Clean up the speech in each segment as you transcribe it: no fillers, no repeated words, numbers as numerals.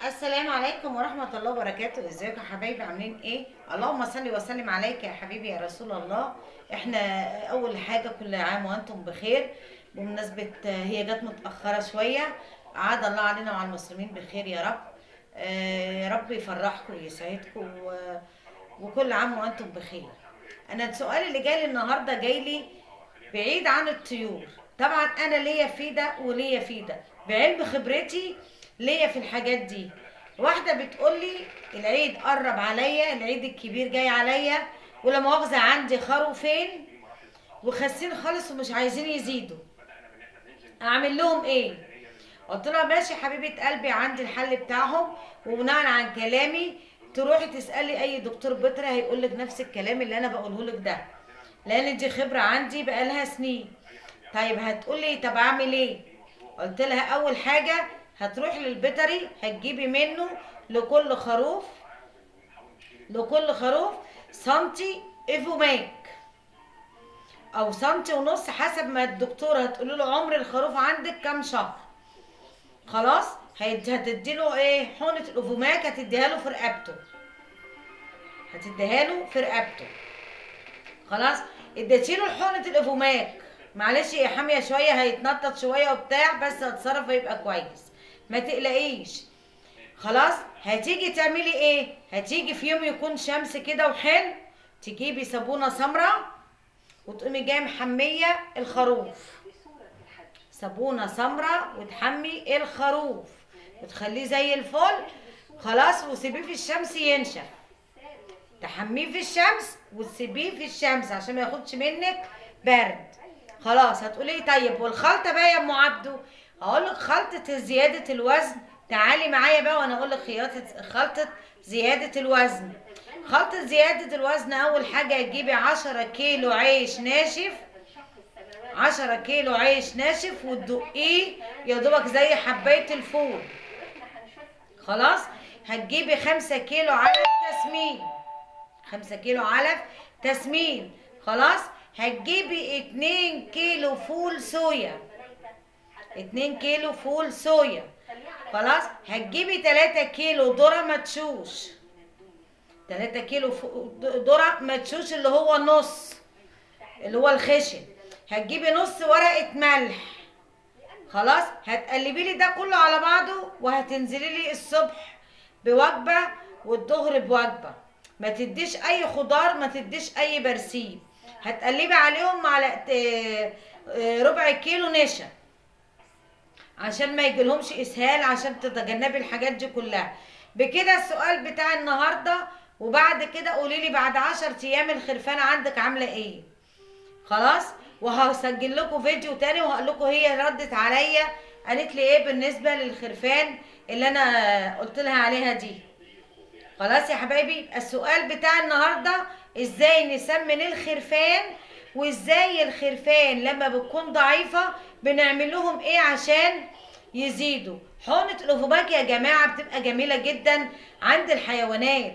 السلام عليكم ورحمة الله وبركاته. ازيكم يا حبايبي، عاملين ايه؟ اللهم صل وسلم عليك يا حبيبي يا رسول الله. احنا اول حاجة كل عام وانتم بخير. بمناسبة هي جت متأخرة شوية، عاد الله علينا وعلى المسلمين بخير يا رب. يا رب يفرحكم ويسعدكم وكل عام وانتم بخير. انا السؤال اللي جاي لي النهارده جاي لي بعيد عن الطيور. طبعا انا ليا في ده وليا في ده، بعلم خبرتي ليا في الحاجات دي. واحده بتقول لي العيد قرب عليا، العيد الكبير جاي عليا، ولا مؤاخذه عندي خروفين وخاسين خالص ومش عايزين يزيدوا، اعمل لهم ايه؟ قلت لها ماشي حبيبه قلبي، عندي الحل بتاعهم. وبناء عن كلامي تروحي تسالي اي دكتور بيطري هيقول لك نفس الكلام اللي انا بقوله لك ده، لان دي خبره عندي بقالها سنين. طيب هتقولي طب اعمل ايه؟ قلت لها اول حاجه هتروحي للبيطري، هتجيبي منه لكل خروف لكل خروف سنتي ايفوماك او سنتي ونص، حسب ما الدكتوره هتقول له عمر الخروف عندك كام شهر. خلاص هتديله ايه؟ حقنه الاوفوماك، هتديها له في رقبته، هتديها له في رقبته. خلاص اديتيله حقنه الاوفوماك، معلش يا حاميه شويه، هيتنطط شويه وبتاع، بس هتصرف هيبقى كويس، ما تقلقيش. خلاص هتيجي تعملي ايه؟ هتيجي في يوم يكون شمس كده وحلو، تجيبي صابونه سمراء وتقومي جايه محميه الخروف، صابونه سمراء وتحمي الخروف وتخليه زي الفل. خلاص وسيبيه في الشمس ينشف، تحميه في الشمس وتسيبيه في الشمس عشان ما ياخدش منك برد. خلاص هتقولي طيب والخلطه بقى يا ام عبدو؟ هقول لك خلطه زياده الوزن، تعالي معايا بقى وانا اقول لك خلطه زياده الوزن. خلطه زياده الوزن، اول حاجه هتجيبي 10 كيلو عيش ناشف، 10 كيلو عيش ناشف وتدقيه يا دوبك زي حبايه الفول. خلاص هتجيبي 5 كيلو علف تسمين، 5 كيلو علف تسمين. خلاص هتجيبي 2 كيلو فول صويا، 2 كيلو فول صويا. خلاص هتجيبي 3 كيلو ذرة مدشوش، 3 كيلو ذرة مدشوش اللي هو نص، اللي هو الخشن. هتجيبي نص ورقة ملح. خلاص هتقلبي لي ده كله على بعضه، وهتنزلي لي الصبح بوجبة والظهر بوجبة. ما تديش اي خضار، ما تديش اي برسيم. هتقلبي عليهم معلقه ربع كيلو نشا عشان ما يجيلهمش اسهال، عشان تتجنبي الحاجات دي كلها. بكده السؤال بتاع النهارده، وبعد كده قولي لي بعد 10 ايام الخرفانه عندك عامله ايه. خلاص وهسجل لكم فيديو تاني وهقول لكم هي ردت عليا قالت لي ايه بالنسبه للخرفان اللي انا قلت لها عليها دي. خلاص يا حبايبي، السؤال بتاع النهارده ازاي نسمن الخرفان، وازاي الخرفان لما بتكون ضعيفه بنعمل لهم ايه عشان يزيدوا. حقنه الاوفوباك يا جماعه بتبقى جميله جدا عند الحيوانات،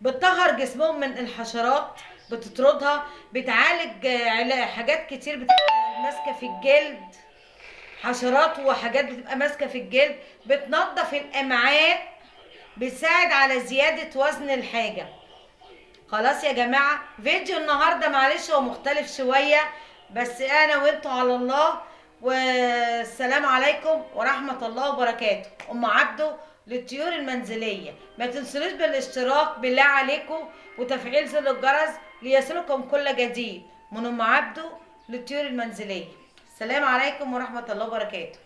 بتطهر جسمهم من الحشرات، بتطردها، بتعالج حاجات كتير بتبقى ماسكه في الجلد، حشرات وحاجات بتبقى ماسكه في الجلد، بتنظف الامعاء، بتساعد على زيادة وزن الحاجة. خلاص يا جماعة فيديو النهاردة معلش هو مختلف شوية، بس انا وانتوا على الله. والسلام عليكم ورحمة الله وبركاته. ام عبدو للطيور المنزلية. ما تنسونيش بالاشتراك بالله عليكم وتفعيل زر الجرس ليصلكم كل جديد من ام عبدو للطيور المنزلية. السلام عليكم ورحمة الله وبركاته.